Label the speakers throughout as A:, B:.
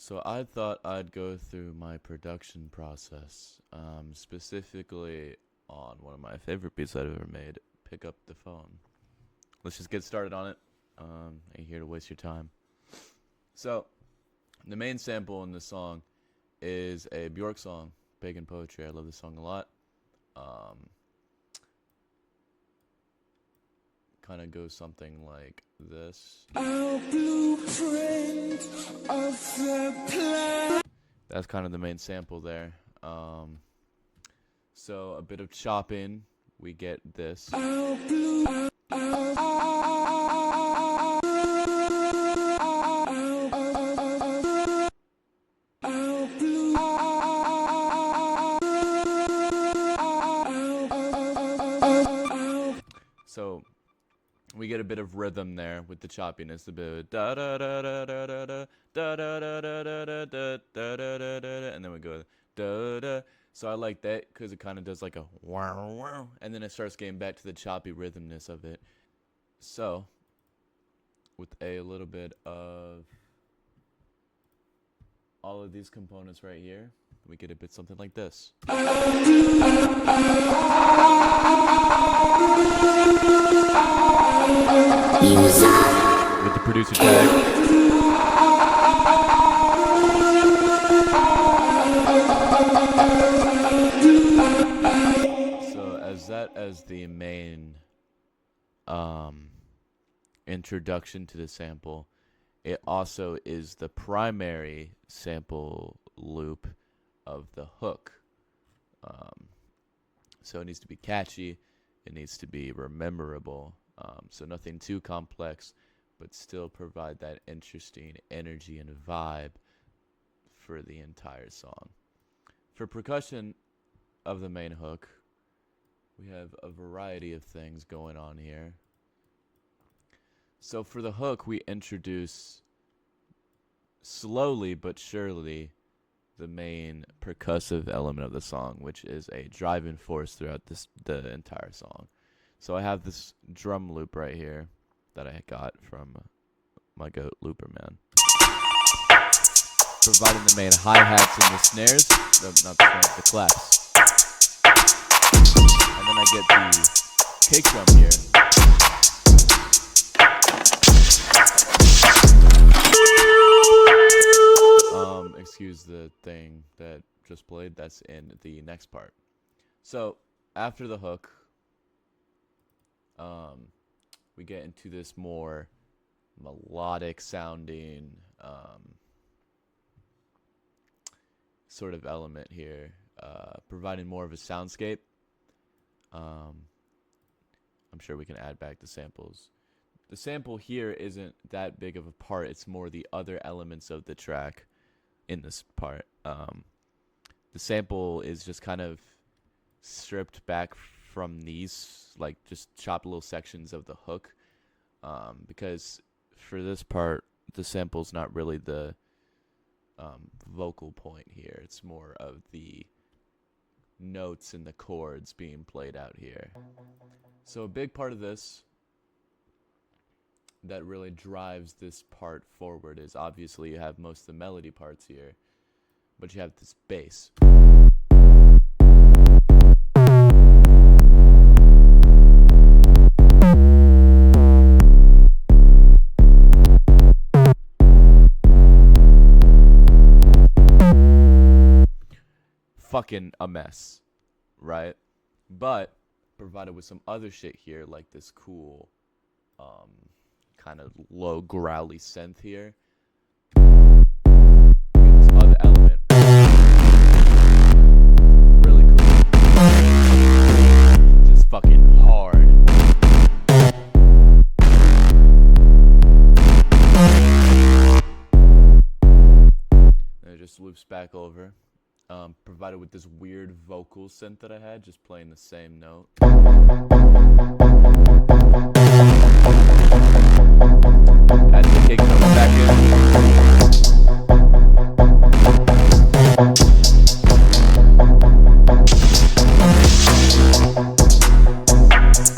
A: So I thought I'd go through my production process, specifically on one of my favorite beats I've ever made, Pick Up the Phone. Let's just get started on it. I ain't here to waste your time. So, the main sample in this song is a Bjork song, Pagan Poetry. I love this song a lot. Kind of goes something like this. Our blueprint of the plan. That's kind of the main sample there. So a bit of chopping, we get this. Our blue, so we get a bit of rhythm there with the choppiness, a bit of da da da da da da da da da da da da da da da da da, and then we go da da. So I like that because it kind of does like a wow wow, and then it starts getting back to the choppy rhythmness of it. So with a little bit of all of these components right here, we get a bit something like this. With the producer tag. So as the main introduction to the sample, it also is the primary sample loop of the hook. So it needs to be catchy, it needs to be rememberable, so nothing too complex, but still provide that interesting energy and vibe for the entire song. For percussion of the main hook, we have a variety of things going on here. So for the hook, we introduce slowly but surely the main percussive element of the song, which is a driving force throughout the entire song. So I have this drum loop right here that I got from my goat Looper Man, providing the main hi-hats and the snares, not the snares, the claps. And then I get the kick drum here. Excuse the thing that just played, that's in the next part. So after the hook, we get into this more melodic sounding sort of element here, providing more of a soundscape. I'm sure we can add back the samples. The sample here isn't that big of a part, it's more the other elements of the track in this part. The sample is just kind of stripped back from these, like just chopped little sections of the hook, because for this part the sample's not really the vocal point here. It's more of the notes and the chords being played out here. So a big part of this that really drives this part forward is obviously you have most of the melody parts here, but you have this bass. Fucking a mess, right? But provided with some other shit here, like this cool kind of low growly synth here. This other element, really cool, just fucking hard. And it just loops back over, provided with this weird vocal synth that I had, just playing the same note. As the kick comes back in.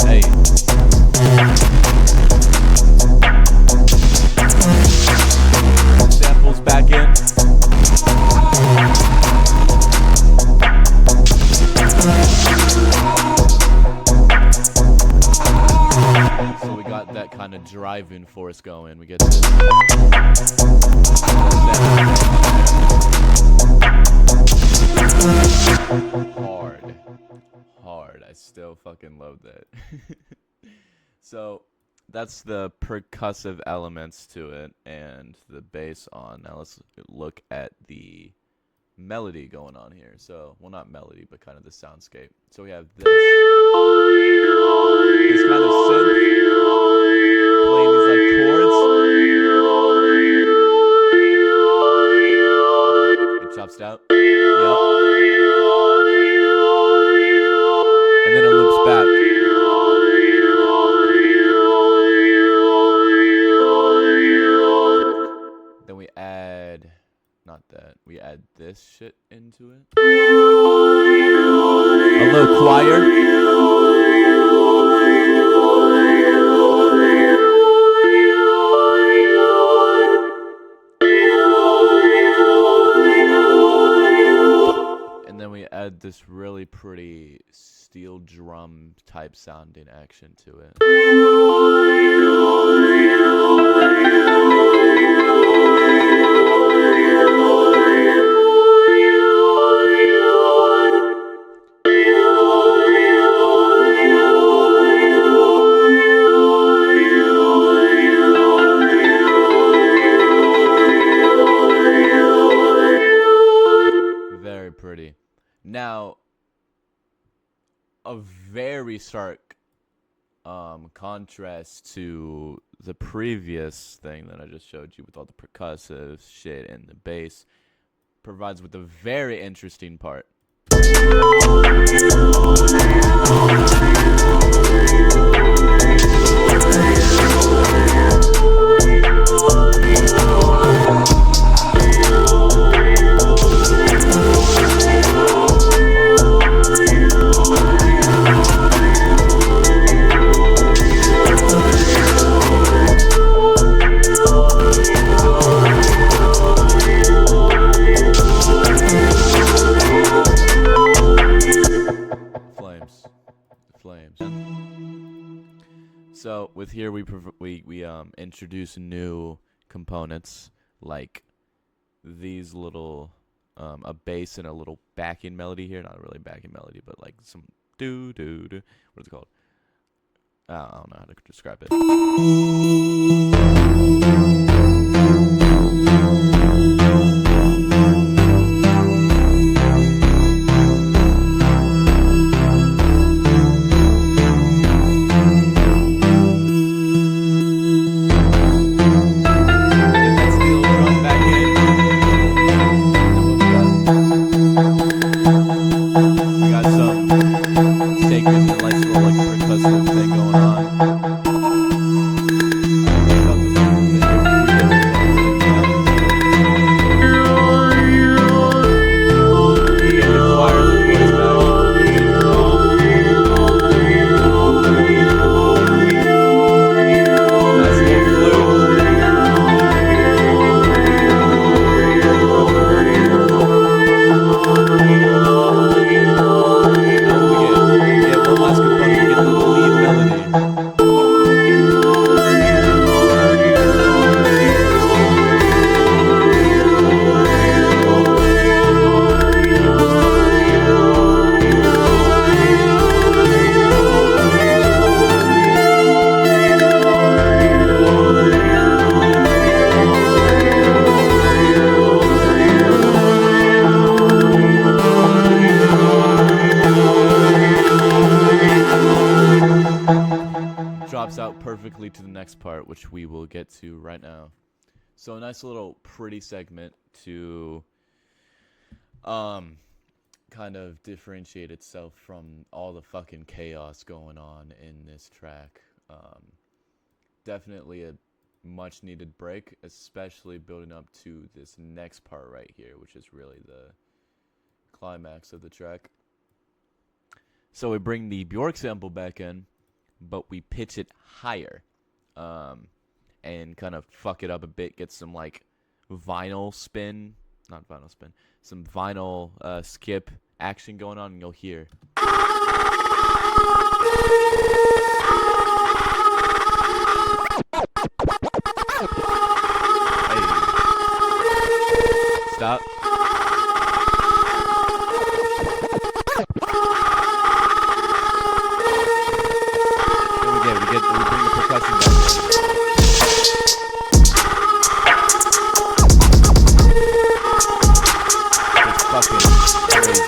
A: Hey. Samples back in. driving force going. We get this. Hard. I still fucking love that. So that's the percussive elements to it and the bass on. Now let's look at the melody going on here. So, well, not melody, but kind of the soundscape. So we have this kind of synth playing these like chords. It chops it out. Yep. And then it loops back. Then we add, not that, we add this shit into it. A little choir. And then we add this really pretty steel drum type sounding action to it. Very pretty. Now, a very stark contrast to the previous thing that I just showed you with all the percussive shit and the bass provides with a very interesting part. Flames. So with here we introduce new components like these little a bass and a little backing melody here. Not really backing melody, but like some do. What is it called? I don't know how to describe it. Out perfectly to the next part, which we will get to right now. So a nice little pretty segment to kind of differentiate itself from all the fucking chaos going on in this track. Definitely a much needed break, especially building up to this next part right here, which is really the climax of the track. So we bring the Bjork sample back in, but we pitch it higher and kind of fuck it up a bit, get some like vinyl spin, not vinyl spin, some vinyl skip action going on, and you'll hear. out. We bring the percussion back in. It's fucking crazy.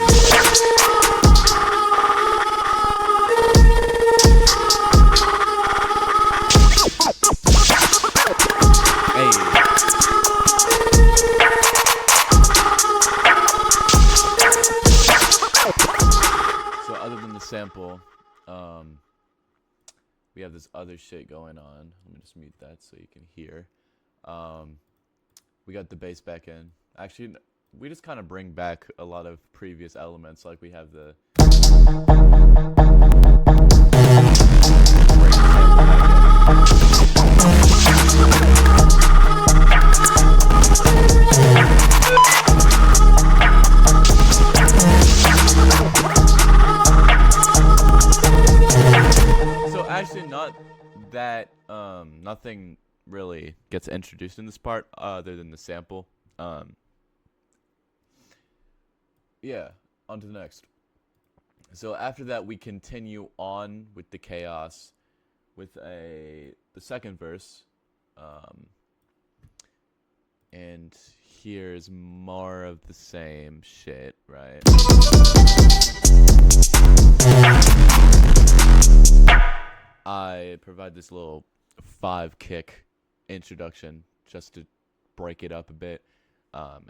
A: Hey. So other than the sample, we have this other shit going on. Let me just mute that so you can hear. We got the bass back in. Actually, we just kind of bring back a lot of previous elements. Like we have the... Actually, not that, nothing really gets introduced in this part other than the sample. Yeah, on to the next. So after that, we continue on with the chaos with the second verse. And here's more of the same shit, right? I provide this little 5-kick introduction just to break it up a bit.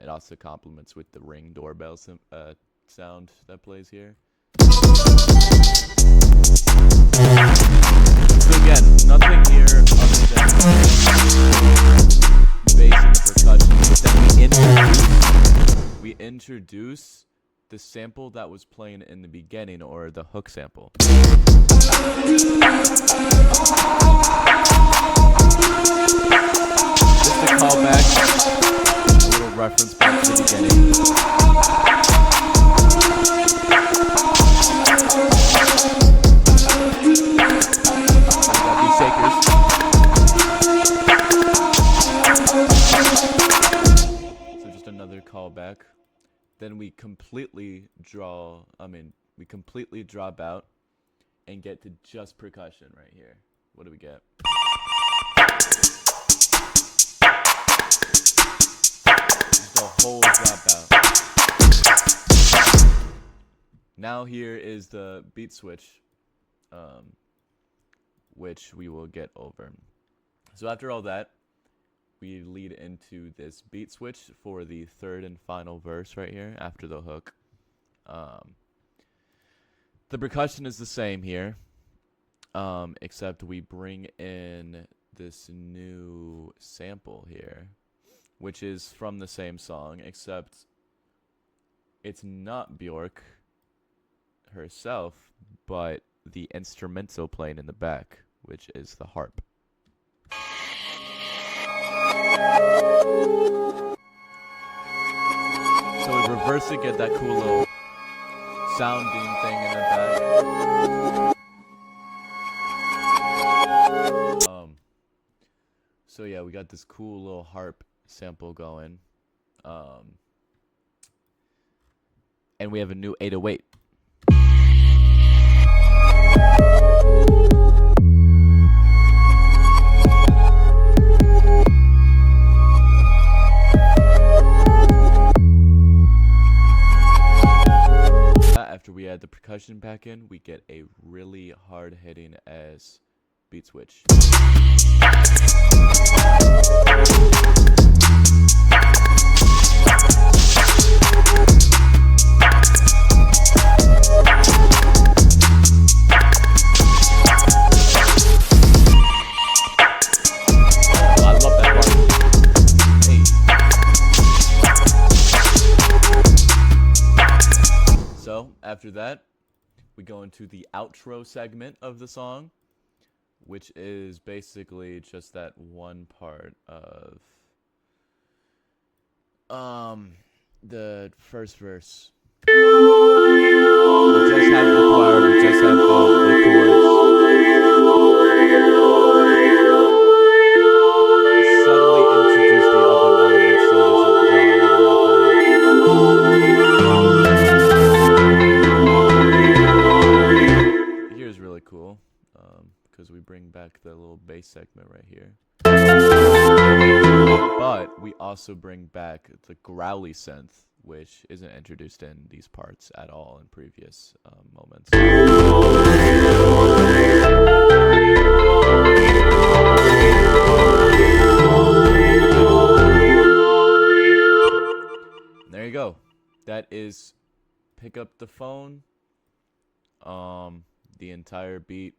A: It also complements with the Ring doorbell sound that plays here. So again, nothing here other than bass and the percussion. But then we introduce the sample that was playing in the beginning, or the hook sample. Just a callback, a little reference back to the beginning. So just another callback. Then we completely drop out and get to just percussion right here. What do we get? Just a whole dropout. Now here is the beat switch, which we will get over. So after all that, we lead into this beat switch for the third and final verse right here after the hook. The percussion is the same here, except we bring in this new sample here, which is from the same song, except it's not Bjork herself, but the instrumental playing in the back, which is the harp. So we reverse it, get that cool little sounding thing in the back. So yeah, we got this cool little harp sample going. And we have a new 808. After we add the percussion back in, we get a really hard-hitting ass beat switch. After that, we go into the outro segment of the song, which is basically just that one part of the first verse. We just have the choir, we just have the chorus. Subtly introduce the other elements so it doesn't draw anything. also bring back the growly synth, which isn't introduced in these parts at all in previous moments. There you go. That is Pick Up the Phone, the entire beat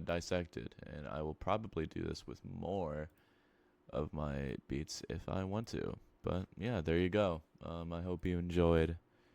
A: dissected, and I will probably do this with more of my beats if I want to. But yeah, there you go. I hope you enjoyed